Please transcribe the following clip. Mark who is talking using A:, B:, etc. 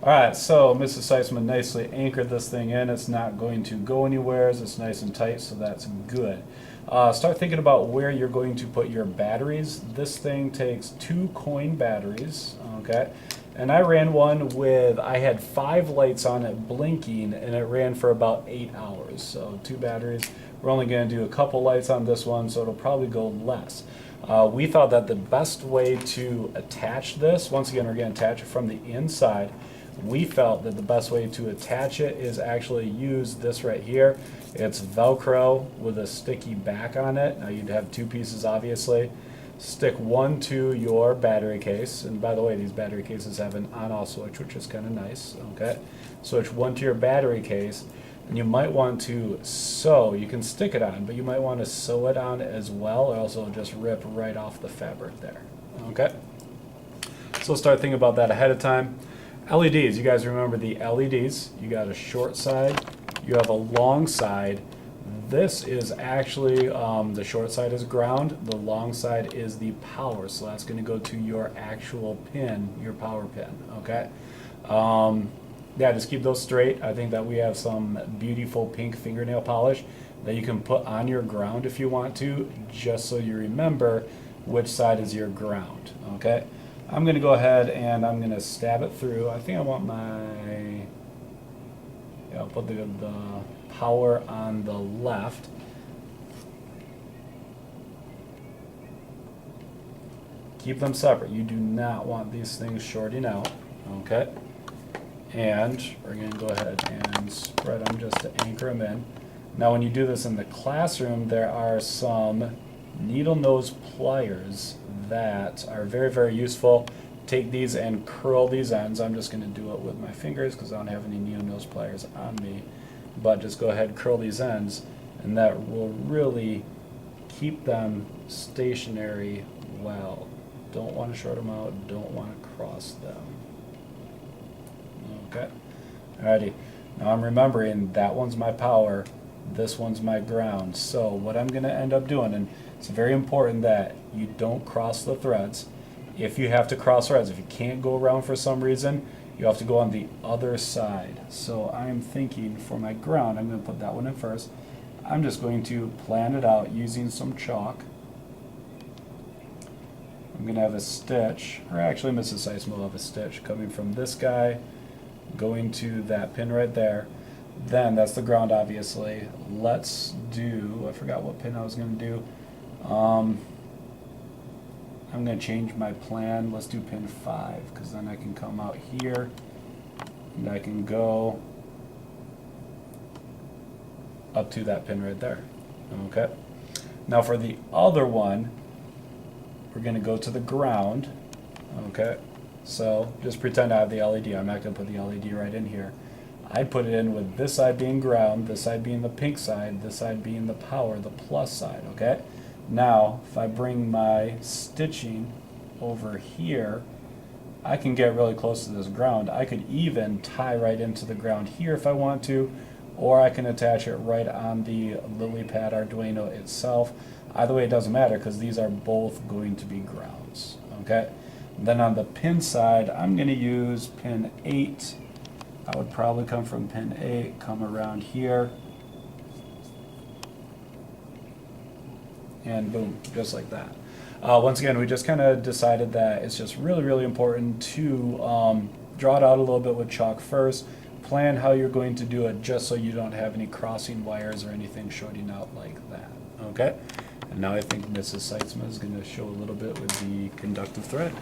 A: All right, so Mrs. Seitzman nicely anchored this thing in. It's not going to go anywhere. It's nice and tight, so that's good. Start thinking about where you're going to put your batteries. This thing takes 2 coin batteries, okay? And I ran one with, I had 5 lights on it blinking, and it ran for about 8 hours. So 2 batteries. We're only going to do a couple lights on this one, so it'll probably go less. We thought that the best way to attach this, once again, we're going to attach it from the inside. We felt that the best way to attach it is actually use this right here. It's Velcro with a sticky back on it. Now you'd have 2 pieces, obviously. Stick one to your battery case, and by the way, these battery cases have an on-off switch, which is kind of nice. Okay, switch one to your battery case, and you might want to sew. You can stick it on, but you might want to sew it on as well, or else it'll just rip right off the fabric there. Okay, so start thinking about that ahead of time. LEDs, you guys remember the LEDs. You got a short side, you have a long side. This is actually, the short side is ground, the long side is the power, so that's going to go to your actual pin, your power pin, okay? Yeah, just keep those straight. I think that we have some beautiful pink fingernail polish that you can put on your ground if you want to, just so you remember which side is your ground, okay? I'm going to go ahead and I'm going to stab it through. I think I want my, yeah, I'll put the power on the left. Keep them separate. You do not want these things shorting out, okay? And we're going to go ahead and spread them just to anchor them in. Now when you do this in the classroom, there are some needle nose pliers that are very, very useful. Take these and curl these ends. I'm just going to do it with my fingers because I don't have any needle nose pliers on me. But just go ahead and curl these ends, and that will really keep them stationary well. Don't want to short them out, don't want to cross them. Okay, alrighty. Now I'm remembering that one's my power, this one's my ground. So what I'm going to end up doing, and it's very important that you don't cross the threads. If you have to cross threads, if you can't go around for some reason, you have to go on the other side. So I'm thinking for my ground, I'm going to put that one in first. I'm just going to plan it out using some chalk. I'm going to have a stitch, or actually Mrs. Seitzman will have a stitch coming from this guy, going to that pin right there. Then that's the ground, obviously. Let's do, I forgot what pin I was going to do. I'm going to change my plan. Let's do pin 5, because then I can come out here and I can go up to that pin right there. Okay. Now for the other one, we're going to go to the ground. Okay. So just pretend I have the LED. I'm not going to put the LED right in here. I put it in with this side being ground, this side being the pink side, this side being the power, the plus side. Okay. Now, if I bring my stitching over here, I can get really close to this ground. I could even tie right into the ground here if I want to, or I can attach it right on the Lilypad Arduino itself. Either way, it doesn't matter because these are both going to be grounds. Okay. Then on the pin side, I'm going to use pin 8. I would probably come from pin 8, come around here, and boom, just like that. Once again, we just kind of decided that it's just really, really important to draw it out a little bit with chalk first, plan how you're going to do it just so you don't have any crossing wires or anything shorting out like that. Okay? And now I think Mrs. Seitzman is going to show a little bit with the conductive thread.